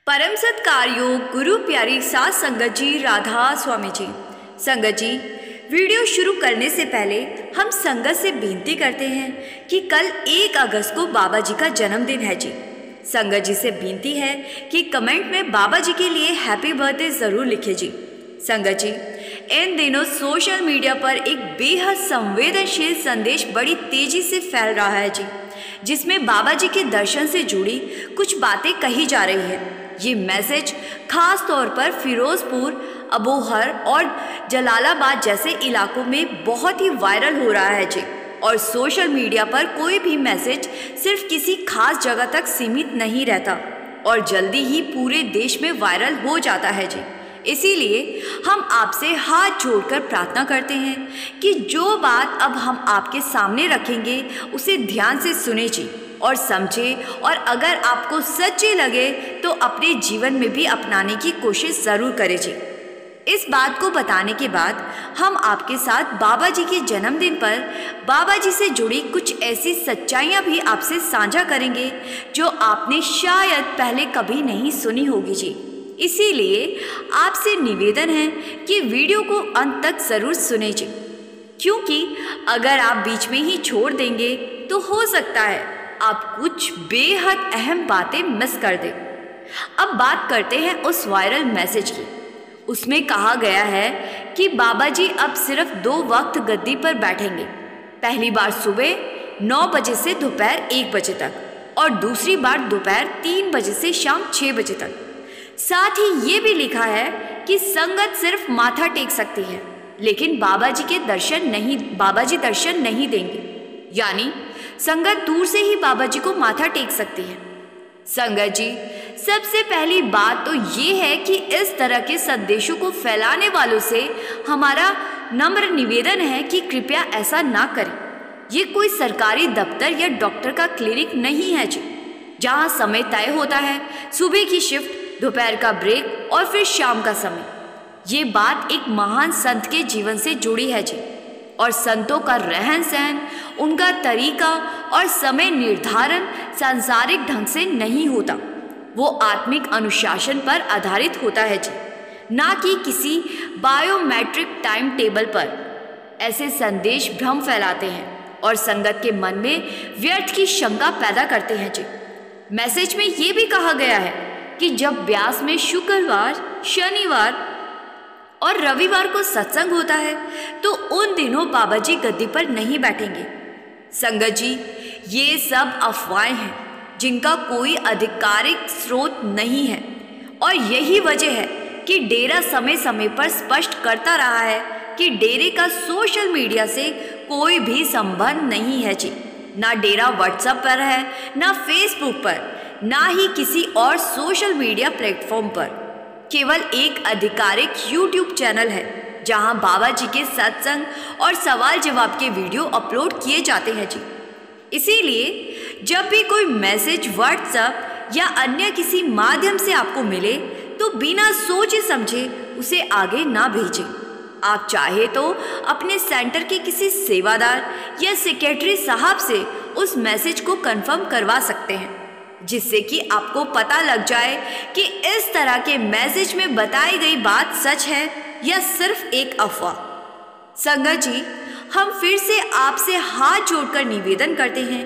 परम सत्कार योग गुरु प्यारी सात संगत जी, राधा स्वामी जी। संगत जी, वीडियो शुरू करने से पहले हम संगत से विनती करते हैं कि कल 1 अगस्त को बाबा जी का जन्मदिन है जी। संगत जी से विनती है कि कमेंट में बाबा जी के लिए हैप्पी बर्थडे ज़रूर लिखे जी। संगत जी, इन दिनों सोशल मीडिया पर एक बेहद संवेदनशील संदेश बड़ी तेजी से फैल रहा है जी, जिसमें बाबा जी के दर्शन से जुड़ी कुछ बातें कही जा रही है। ये मैसेज खास तौर पर फिरोजपुर, अबोहर और जलालाबाद जैसे इलाकों में बहुत ही वायरल हो रहा है जी। और सोशल मीडिया पर कोई भी मैसेज सिर्फ किसी खास जगह तक सीमित नहीं रहता और जल्दी ही पूरे देश में वायरल हो जाता है जी। इसीलिए हम आपसे हाथ जोड़कर प्रार्थना करते हैं कि जो बात अब हम आपके सामने रखेंगे उसे ध्यान से सुने जी और समझे, और अगर आपको सच्ची लगे तो अपने जीवन में भी अपनाने की कोशिश ज़रूर करें जी। इस बात को बताने के बाद हम आपके साथ बाबा जी के जन्मदिन पर बाबा जी से जुड़ी कुछ ऐसी सच्चाइयाँ भी आपसे साझा करेंगे जो आपने शायद पहले कभी नहीं सुनी होगी जी। इसीलिए आपसे निवेदन है कि वीडियो को अंत तक ज़रूर सुने जी, क्योंकि अगर आप बीच में ही छोड़ देंगे तो हो सकता है आप कुछ बेहद अहम बातें मिस कर दें। अब बात करते हैं उस वायरल मैसेज की। उसमें कहा गया है कि बाबा जी अब सिर्फ 2 वक्त गद्दी पर बैठेंगे। पहली बार सुबह 9 बजे से दोपहर 1 बजे तक और दूसरी बार दोपहर 3 बजे से शाम 6 बजे तक। साथ ही ये भी लिखा है कि संगत सिर्फ माथा टेक सकती है, लेकिन बाबा जी दर्शन नहीं देंगे, यानी संगत दूर से ही बाबा जी को माथा टेक सकती है। संगत जी, सबसे पहली बात तो ये है कि इस तरह के संदेशों को फैलाने वालों से हमारा नम्र निवेदन है कि कृपया ऐसा ना करें। ये कोई सरकारी दफ्तर या डॉक्टर का क्लिनिक नहीं है जी, जहाँ समय तय होता है, सुबह की शिफ्ट, दोपहर का ब्रेक और फिर शाम का समय। ये बात एक महान संत के जीवन से जुड़ी है जी, और संतों का रहन सहन, उनका तरीका और समय निर्धारण सांसारिक ढंग से नहीं होता। वो आत्मिक अनुशासन पर आधारित होता है जी, ना कि किसी बायोमेट्रिक टाइम टेबल पर। ऐसे संदेश भ्रम फैलाते हैं और संगत के मन में व्यर्थ की शंका पैदा करते हैं जी। मैसेज में ये भी कहा गया है कि जब ब्यास में शुक्रवार, शनिवार और रविवार को सत्संग होता है तो उन दिनों बाबा जी गद्दी पर नहीं बैठेंगे। संगत जी, ये सब अफवाहें हैं जिनका कोई आधिकारिक स्रोत नहीं है, और यही वजह है कि डेरा समय समय पर स्पष्ट करता रहा है कि डेरे का सोशल मीडिया से कोई भी संबंध नहीं है जी। ना डेरा व्हाट्सएप पर है, ना फेसबुक पर, ना ही किसी और सोशल मीडिया प्लेटफॉर्म पर। केवल एक आधिकारिक यूट्यूब चैनल है जहां बाबा जी के सत्संग और सवाल जवाब के वीडियो अपलोड किए जाते हैं जी। इसीलिए जब भी कोई मैसेज व्हाट्सएप या अन्य किसी माध्यम से आपको मिले तो बिना सोचे समझे उसे आगे ना भेजें। आप चाहे तो अपने सेंटर के किसी सेवादार या सेक्रेटरी साहब से उस मैसेज को कंफर्म करवा सकते हैं, जिससे कि आपको पता लग जाए कि इस तरह के मैसेज में बताई गई बात सच है या सिर्फ एक अफवाह। संगत जी, हम फिर से आपसे हाथ जोड़कर निवेदन करते हैं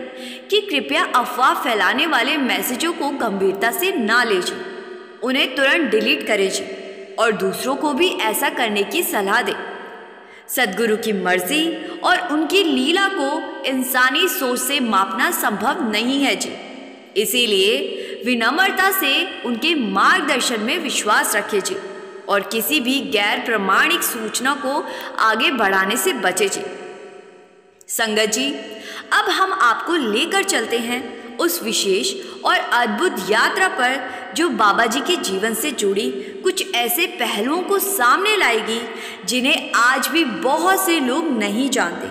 कि कृपया अफवाह फैलाने वाले मैसेजों को गंभीरता से ना लीजिए, उन्हें तुरंत डिलीट करें जी, और दूसरों को भी ऐसा करने की सलाह दें। सद्गुरु की मर्जी और उनकी लीला को इंसानी सोच से मापना संभव नहीं है जी। इसीलिए विनम्रता से उनके मार्गदर्शन में विश्वास रखें जी, और किसी भी गैर प्रमाणिक सूचना को आगे बढ़ाने से बचे जी। संगत जी, अब हम आपको लेकर चलते हैं उस विशेष और अद्भुत यात्रा पर जो बाबा जी के जीवन से जुड़ी कुछ ऐसे पहलुओं को सामने लाएगी जिन्हें आज भी बहुत से लोग नहीं जानते।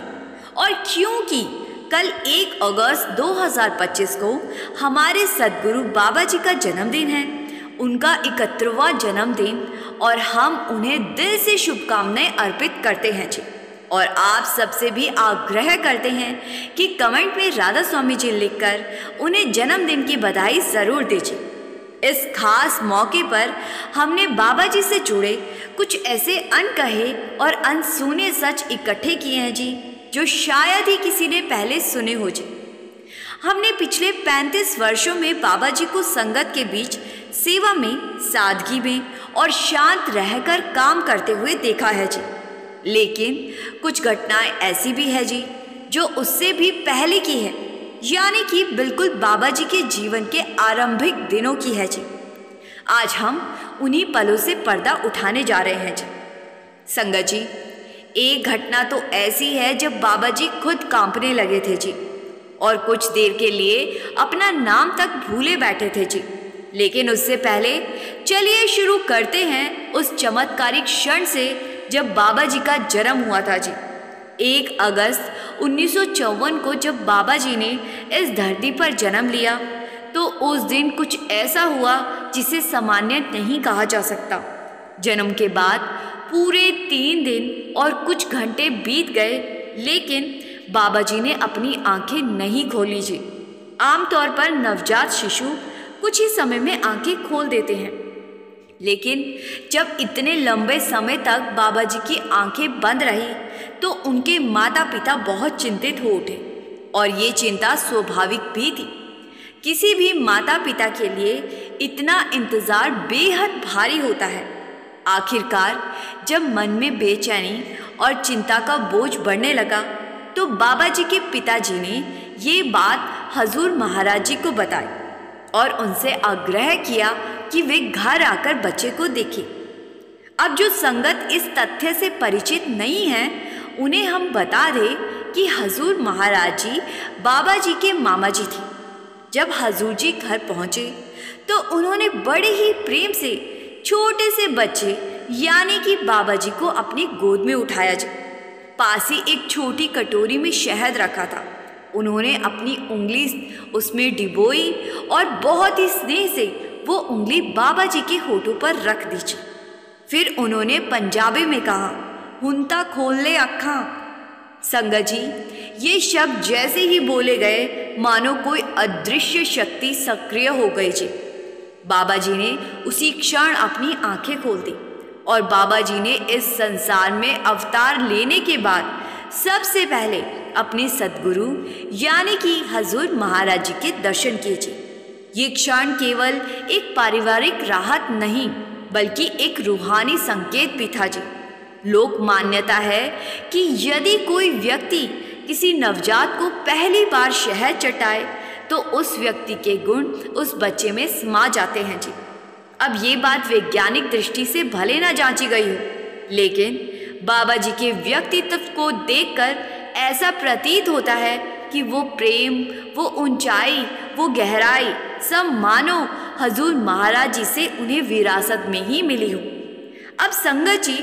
और क्योंकि कल 1 अगस्त 2025 को हमारे सद्गुरु बाबा जी का जन्मदिन है, उनका 71वां जन्मदिन, और हम उन्हें दिल से शुभकामनाएं अर्पित करते हैं जी। और आप सबसे भी आग्रह करते हैं कि कमेंट में राधा स्वामी जी लिखकर उन्हें जन्मदिन की बधाई ज़रूर दीजिए। इस खास मौके पर हमने बाबा जी से जुड़े कुछ ऐसे अनकहे और अनसुने सच इकट्ठे किए हैं जी, जो शायद ही किसी ने पहले सुने हो जी। हमने पिछले 35 वर्षों में बाबा जी को संगत के बीच सेवा में, सादगी में और शांत रहकर काम करते हुए देखा है जी। लेकिन कुछ घटनाएं ऐसी भी है जी जो उससे भी पहले की है, यानी कि बिल्कुल बाबा जी के जीवन के आरंभिक दिनों की है जी। आज हम उन्हीं पलों से पर्दा उठाने जा रहे हैं जी। संगत जी, एक घटना तो ऐसी है जब बाबा जी खुद कांपने लगे थे जी, और कुछ देर के लिए अपना नाम तक भूले बैठे थे जी। लेकिन उससे पहले चलिए शुरू करते हैं उस चमत्कारिक क्षण से जब बाबा जी का जन्म हुआ था जी। 1 अगस्त 1954 को जब बाबा जी ने इस धरती पर जन्म लिया, तो उस दिन कुछ ऐसा हुआ जिसे सामान्य नहीं कहा जा सकता। जन्म के बाद पूरे 3 दिन और कुछ घंटे बीत गए, लेकिन बाबा जी ने अपनी आंखें नहीं खोली जी। आमतौर पर नवजात शिशु कुछ ही समय में आंखें खोल देते हैं, लेकिन जब इतने लंबे समय तक बाबा जी की आंखें बंद रही तो उनके माता पिता बहुत चिंतित हो उठे, और ये चिंता स्वाभाविक भी थी। किसी भी माता पिता के लिए इतना इंतज़ार बेहद भारी होता है। आखिरकार जब मन में बेचैनी और चिंता का बोझ बढ़ने लगा तो बाबा जी के पिताजी ने ये बात हजूर महाराज जी को बताई और उनसे आग्रह किया कि वे घर आकर बच्चे को देखें। अब जो संगत इस तथ्य से परिचित नहीं है, उन्हें हम बता दें कि हजूर महाराज जी बाबा जी के मामा जी थे। जब हजूर जी घर पहुँचे तो उन्होंने बड़े ही प्रेम से छोटे से बच्चे यानी कि बाबा जी को अपनी गोद में उठाया। पास ही एक छोटी कटोरी में शहद रखा था। उन्होंने अपनी उंगली उसमें डिबोई और बहुत ही स्नेह से वो उंगली बाबा जी के होठों पर रख दी। फिर उन्होंने पंजाबी में कहा, हुंता खोल ले अक्खां। संगत जी, ये शब्द जैसे ही बोले गए मानो कोई अदृश्य शक्ति सक्रिय हो गई जी। बाबा जी ने उसी क्षण अपनी आंखें खोल दी और बाबा जी ने इस संसार में अवतार लेने के बाद सबसे पहले अपने सद्गुरु यानी कि हजूर महाराज जी के दर्शन किए जी। ये क्षण केवल एक पारिवारिक राहत नहीं बल्कि एक रूहानी संकेत भी था जी। लोक मान्यता है कि यदि कोई व्यक्ति किसी नवजात को पहली बार शहद चटाए तो उस व्यक्ति के गुण उस बच्चे में समा जाते हैं जी। अब ये बात वैज्ञानिक दृष्टि से भले ना जांची गई हो, लेकिन बाबा जी के व्यक्तित्व को देखकर ऐसा प्रतीत होता है कि वो प्रेम, वो ऊंचाई, वो गहराई सब मानो हजूर महाराज जी से उन्हें विरासत में ही मिली हो। अब संगत जी,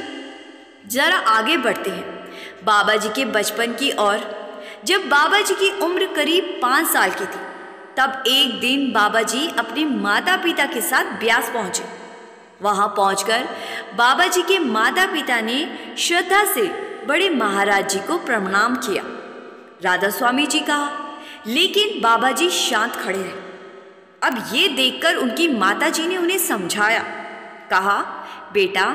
जरा आगे बढ़ते हैं बाबा जी के बचपन की ओर। जब बाबा जी की उम्र करीब 5 साल की थी, तब एक दिन बाबा जी अपने माता पिता के साथ ब्यास पहुंचे। वहां पहुंचकर बाबा जी के माता पिता ने श्रद्धा से बड़े महाराज जी को प्रणाम किया। राधा स्वामी जी कहा, लेकिन बाबा जी शांत खड़े रहे। अब ये देखकर उनकी माता जी ने उन्हें समझाया। कहा, बेटा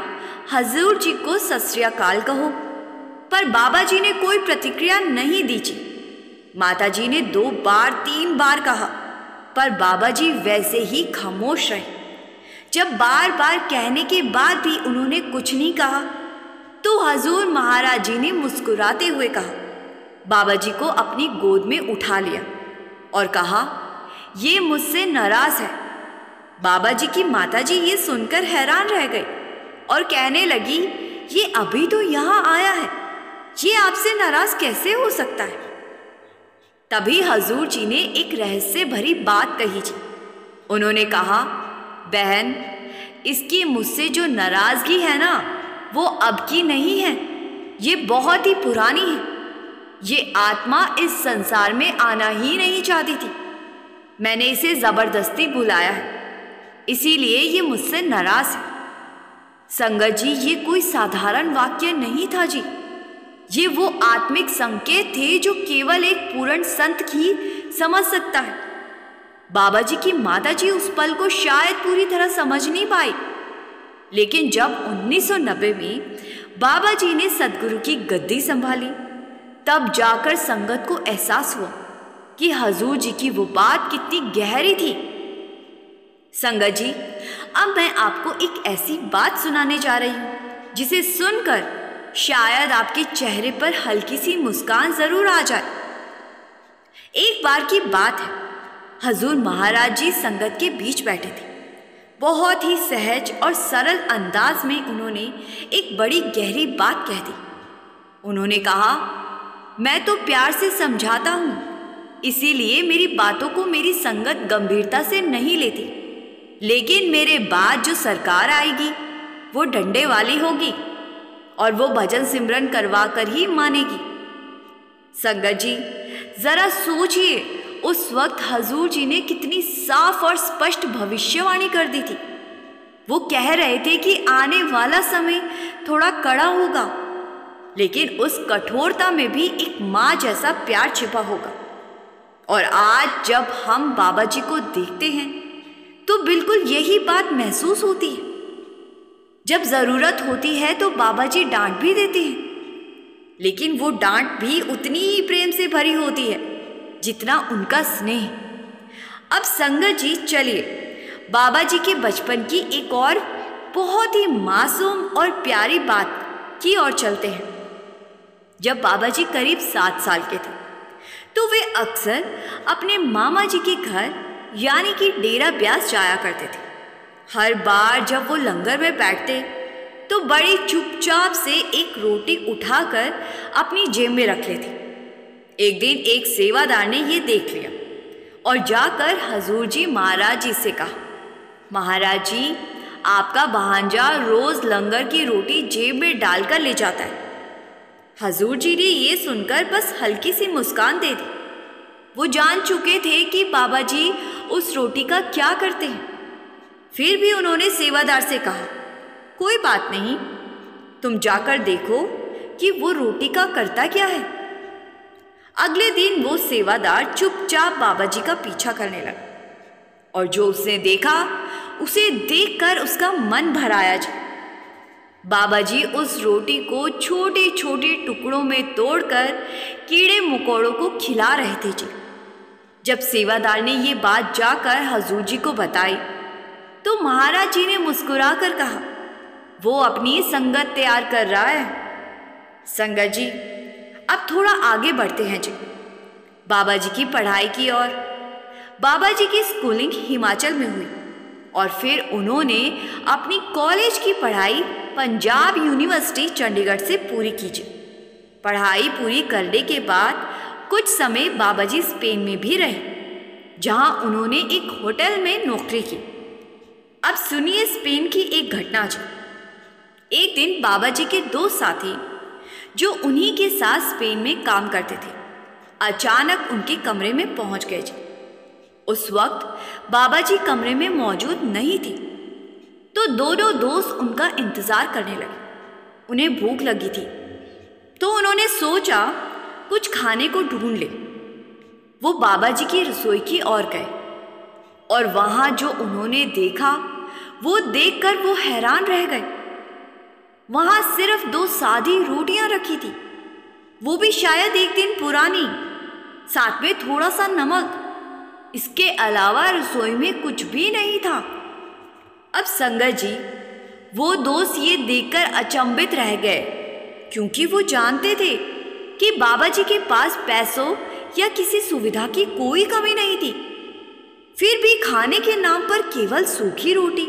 हजूर जी को सत श्री अकाल कहो। पर बाबा जी ने कोई प्रतिक्रिया नहीं दी जी। माता जी ने 2 बार 3 बार कहा, पर बाबा जी वैसे ही खामोश रहे। जब बार बार कहने के बाद भी उन्होंने कुछ नहीं कहा तो हजूर महाराज जी ने मुस्कुराते हुए कहा, बाबा जी को अपनी गोद में उठा लिया और कहा, ये मुझसे नाराज है। बाबा जी की माता जी ये सुनकर हैरान रह गई और कहने लगी, ये अभी तो यहाँ आया है, ये आपसे नाराज कैसे हो सकता है। तभी हजूर जी ने एक रहस्य भरी बात कही जी। उन्होंने कहा, बहन, इसकी मुझसे जो नाराजगी है ना, वो अब की नहीं है, ये बहुत ही पुरानी है। ये आत्मा इस संसार में आना ही नहीं चाहती थी। मैंने इसे जबरदस्ती बुलाया है, इसीलिए ये मुझसे नाराज है। संगत जी, ये कोई साधारण वाक्य नहीं था जी। ये वो आत्मिक संकेत थे जो केवल एक पूर्ण संत ही समझ सकता है। बाबा जी की माताजी उस पल को शायद पूरी तरह समझ नहीं पाई, लेकिन जब 1990 में बाबा जी ने सदगुरु की गद्दी संभाली, तब जाकर संगत को एहसास हुआ कि हजूर जी की वो बात कितनी गहरी थी। संगत जी, अब मैं आपको एक ऐसी बात सुनाने जा रही हूँ जिसे सुनकर शायद आपके चेहरे पर हल्की सी मुस्कान जरूर आ जाए। एक बार की बात है, हजूर महाराज जी संगत के बीच बैठे थे। बहुत ही सहज और सरल अंदाज में उन्होंने एक बड़ी गहरी बात कह दी। उन्होंने कहा, मैं तो प्यार से समझाता हूँ, इसीलिए मेरी बातों को मेरी संगत गंभीरता से नहीं लेती, लेकिन मेरे बाद जो सरकार आएगी वो डंडे वाली होगी और वो भजन सिमरन करवा कर ही मानेगी। संगत जी, जरा सोचिए, उस वक्त हजूर जी ने कितनी साफ और स्पष्ट भविष्यवाणी कर दी थी। वो कह रहे थे कि आने वाला समय थोड़ा कड़ा होगा, लेकिन उस कठोरता में भी एक माँ जैसा प्यार छिपा होगा। और आज जब हम बाबा जी को देखते हैं तो बिल्कुल यही बात महसूस होती है। जब ज़रूरत होती है तो बाबा जी डांट भी देते हैं, लेकिन वो डांट भी उतनी ही प्रेम से भरी होती है जितना उनका स्नेह। अब संगत जी, चलिए बाबा जी के बचपन की एक और बहुत ही मासूम और प्यारी बात की ओर चलते हैं। जब बाबा जी करीब 7 साल के थे तो वे अक्सर अपने मामा जी के घर यानी कि डेरा ब्यास जाया करते थे। हर बार जब वो लंगर में बैठते तो बड़ी चुपचाप से एक रोटी उठाकर अपनी जेब में रख लेते। एक दिन एक सेवादार ने ये देख लिया और जाकर हजूर जी महाराज जी से कहा, महाराज जी, आपका भांजा रोज लंगर की रोटी जेब में डालकर ले जाता है। हजूर जी ने ये सुनकर बस हल्की सी मुस्कान दे दी। वो जान चुके थे कि बाबा जी उस रोटी का क्या करते हैं। फिर भी उन्होंने सेवादार से कहा, कोई बात नहीं, तुम जाकर देखो कि वो रोटी का करता क्या है। अगले दिन वो सेवादार चुपचाप बाबा जी का पीछा करने लगा और जो उसने देखा उसे देखकर उसका मन भर आया। बाबा जी उस रोटी को छोटे छोटे टुकड़ों में तोड़कर कीड़े मकोड़ों को खिला रहे थे जी। जब सेवादार ने ये बात जाकर हजूर जी को बताई तो महाराज जी ने मुस्कुरा कर कहा, वो अपनी संगत तैयार कर रहा है। संगत जी, अब थोड़ा आगे बढ़ते हैं जी, बाबा जी की पढ़ाई की ओर। बाबा जी की स्कूलिंग हिमाचल में हुई और फिर उन्होंने अपनी कॉलेज की पढ़ाई पंजाब यूनिवर्सिटी चंडीगढ़ से पूरी की जी। पढ़ाई पूरी करने के बाद कुछ समय बाबा जी स्पेन में भी रहे, जहां उन्होंने एक होटल में नौकरी की। अब सुनिए स्पेन की एक घटना जी। एक दिन बाबा जी के 2 साथी जो उन्हीं के साथ स्पेन में काम करते थे, अचानक उनके कमरे में पहुंच गए जी। उस वक्त बाबा जी कमरे में मौजूद नहीं थे, तो दोनों दोस्त उनका इंतजार करने लगे। उन्हें भूख लगी थी तो उन्होंने सोचा कुछ खाने को ढूंढ ले। वो बाबा जी की रसोई की ओर गए और वहां जो उन्होंने देखा वो देखकर वो हैरान रह गए। वहां सिर्फ 2 सादी रोटियां रखी थी, वो भी शायद एक दिन पुरानी, साथ में थोड़ा सा नमक। इसके अलावा रसोई में कुछ भी नहीं था। अब संगत जी, वो दोस्त ये देखकर अचंभित रह गए, क्योंकि वो जानते थे कि बाबा जी के पास पैसों या किसी सुविधा की कोई कमी नहीं थी। फिर भी खाने के नाम पर केवल सूखी रोटी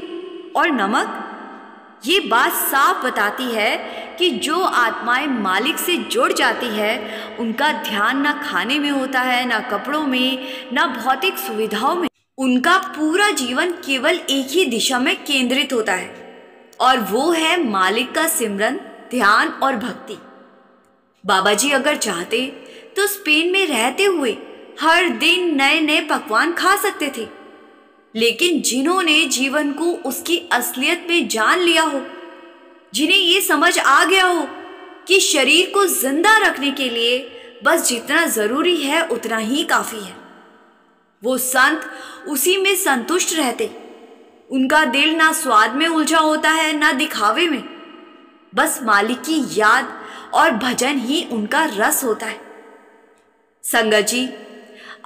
और नमक। ये बात साफ बताती है कि जो आत्माएं मालिक से जुड़ जाती है उनका ध्यान ना खाने में होता है, ना कपड़ों में, ना भौतिक सुविधाओं में। उनका पूरा जीवन केवल एक ही दिशा में केंद्रित होता है और वो है मालिक का सिमरन, ध्यान और भक्ति। बाबा जी अगर चाहते तो स्पेन में रहते हुए हर दिन नए नए पकवान खा सकते थे, लेकिन जिन्होंने जीवन को उसकी असलियत में जान लिया हो, जिन्हें ये समझ आ गया हो कि शरीर को जिंदा रखने के लिए बस जितना जरूरी है उतना ही काफी है, वो संत उसी में संतुष्ट रहते। उनका दिल ना स्वाद में उलझा होता है ना दिखावे में, बस मालिक की याद और भजन ही उनका रस होता है। संगत जी,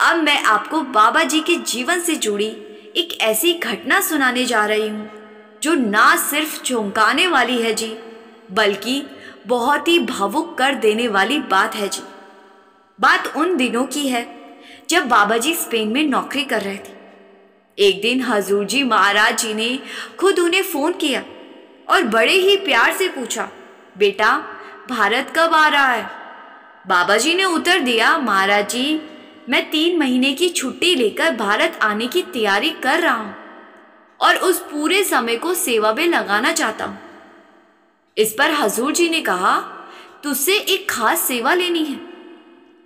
अब मैं आपको बाबा जी के जीवन से जुड़ी एक ऐसी घटना सुनाने जा रही हूँ जो ना सिर्फ चौंकाने वाली है जी, बल्कि बहुत ही भावुक कर देने वाली बात है जी। बात उन दिनों की है जब बाबा जी स्पेन में नौकरी कर रहे थे। एक दिन हजूर जी महाराज जी ने खुद उन्हें फ़ोन किया और बड़े ही प्यार से पूछा, बेटा भारत कब आ रहा है? बाबा जी ने उत्तर दिया, महाराज जी मैं 3 महीने की छुट्टी लेकर भारत आने की तैयारी कर रहा हूँ और उस पूरे समय को सेवा में लगाना चाहता हूँ। इस पर हजूर जी ने कहा, तुझसे एक खास सेवा लेनी है,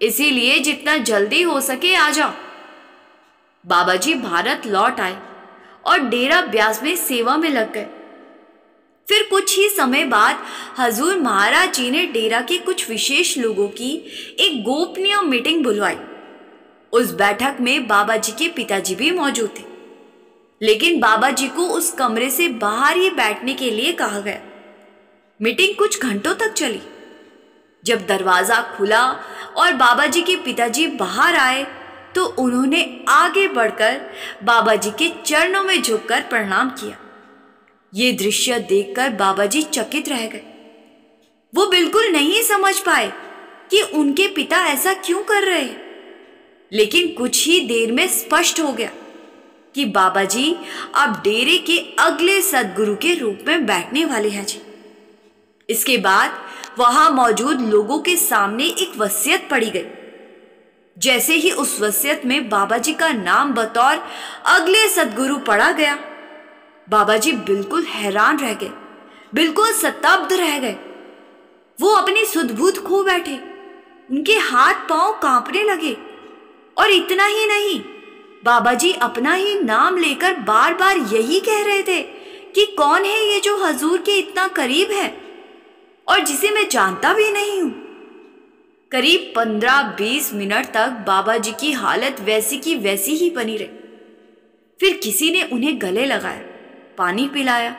इसीलिए जितना जल्दी हो सके आ जाओ। बाबा जी भारत लौट आए और डेरा ब्यास में सेवा में लग गए। फिर कुछ ही समय बाद हजूर महाराज जी ने डेरा के कुछ विशेष लोगों की एक गोपनीय मीटिंग बुलवाई। उस बैठक में बाबा जी के पिताजी भी मौजूद थे, लेकिन बाबा जी को उस कमरे से बाहर ही बैठने के लिए कहा गया। मीटिंग कुछ घंटों तक चली। जब दरवाजा खुला और बाबा जी के पिताजी बाहर आए तो उन्होंने आगे बढ़कर बाबा जी के चरणों में झुककर प्रणाम किया। ये दृश्य देखकर बाबा जी चकित रह गए। वो बिल्कुल नहीं समझ पाए कि उनके पिता ऐसा क्यों कर रहे हैं, लेकिन कुछ ही देर में स्पष्ट हो गया कि बाबा जी अब डेरे के अगले सद्गुरु के रूप में बैठने वाले हैं जी। इसके बाद वहां मौजूद लोगों के सामने एक वसीयत पढ़ी गई। जैसे ही उस वसीयत में बाबा जी का नाम बतौर अगले सद्गुरु पढ़ा गया, बाबा जी बिल्कुल हैरान रह गए, बिल्कुल स्तब्ध रह गए। वो अपनी सुध-बुध खो बैठे, उनके हाथ पांव कांपने लगे। और इतना ही नहीं, बाबा जी अपना ही नाम लेकर बार बार यही कह रहे थे कि कौन है ये जो हजूर के इतना करीब है और जिसे मैं जानता भी नहीं हूं। करीब 15-20 मिनट तक बाबा जी की हालत वैसी की वैसी ही बनी रही। फिर किसी ने उन्हें गले लगाया, पानी पिलाया,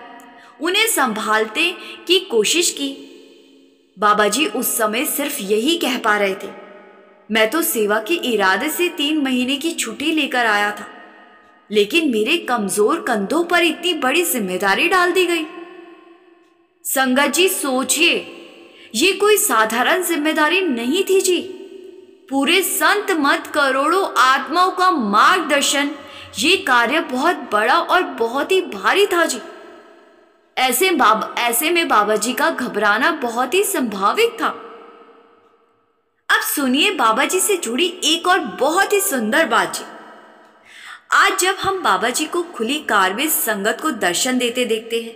उन्हें संभालने की कोशिश की। बाबा जी उस समय सिर्फ यही कह पा रहे थे, मैं तो सेवा के इरादे से 3 महीने की छुट्टी लेकर आया था, लेकिन मेरे कमजोर कंधों पर इतनी बड़ी जिम्मेदारी डाल दी गई। संगत जी सोचिए, ये कोई साधारण जिम्मेदारी नहीं थी जी। पूरे संत मत करोड़ों आत्माओं का मार्गदर्शन, ये कार्य बहुत बड़ा और बहुत ही भारी था जी। ऐसे में बाबा जी का घबराना बहुत ही संभावित था। अब सुनिए बाबा जी से जुड़ी एक और बहुत ही सुंदर बात जी। आज जब हम बाबा जी को खुली कार में संगत को दर्शन देते देखते हैं,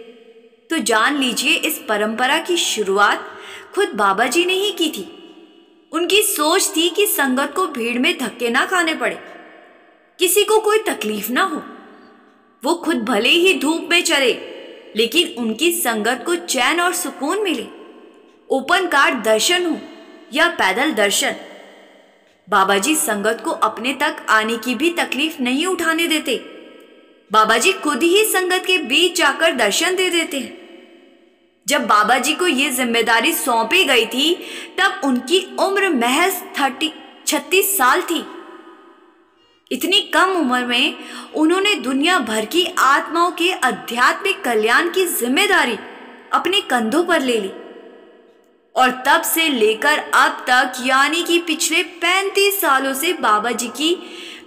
तो जान लीजिए इस परंपरा की शुरुआत खुद बाबा जी ने ही की थी। उनकी सोच थी कि संगत को भीड़ में धक्के ना खाने पड़े, किसी को कोई तकलीफ ना हो। वो खुद भले ही धूप में चले, लेकिन उनकी संगत को चैन और सुकून मिले। ओपन कार दर्शन हो या पैदल दर्शन, बाबा जी संगत को अपने तक आने की भी तकलीफ नहीं उठाने देते। बाबा जी खुद ही संगत के बीच जाकर दर्शन दे देते हैं। जब बाबा जी को ये जिम्मेदारी सौंपी गई थी, तब उनकी उम्र महज 36 साल थी। इतनी कम उम्र में उन्होंने दुनिया भर की आत्माओं के आध्यात्मिक कल्याण की जिम्मेदारी अपने कंधों पर ले ली। और तब से लेकर अब तक, यानी कि पिछले 35 सालों से बाबा जी की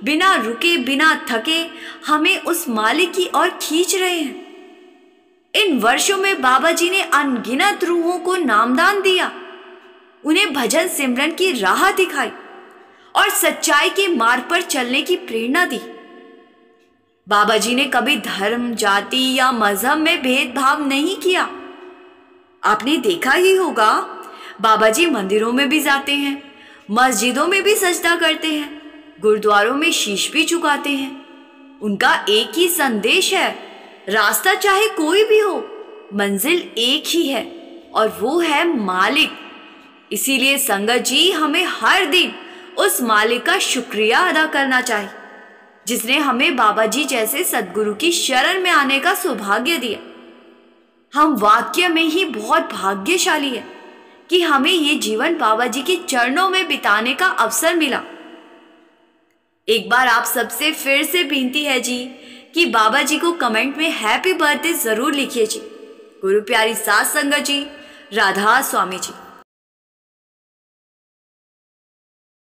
बिना रुके बिना थके हमें उस मालिक की ओर खींच रहे हैं। इन वर्षों में बाबा जी ने अनगिनत रूहों को नामदान दिया, उन्हें भजन सिमरन की राह दिखाई और सच्चाई के मार्ग पर चलने की प्रेरणा दी। बाबा जी ने कभी धर्म, जाति या मजहब में भेदभाव नहीं किया। आपने देखा ही होगा, बाबा जी मंदिरों में भी जाते हैं, मस्जिदों में भी सजदा करते हैं, गुरुद्वारों में शीश भी झुकाते हैं। उनका एक ही संदेश है, रास्ता चाहे कोई भी हो, मंजिल एक ही है और वो है मालिक। इसीलिए संगत जी, हमें हर दिन उस मालिक का शुक्रिया अदा करना चाहिए जिसने हमें बाबा जी जैसे सद्गुरु की शरण में आने का सौभाग्य दिया। हम वाक्य में ही बहुत भाग्यशाली है कि हमें ये जीवन बाबा जी के चरणों में बिताने का अवसर मिला। एक बार आप सबसे फिर से विनती है जी कि बाबा जी को कमेंट में हैप्पी बर्थडे जरूर लिखिए जी। गुरु प्यारी सात संगत जी, राधा स्वामी जी।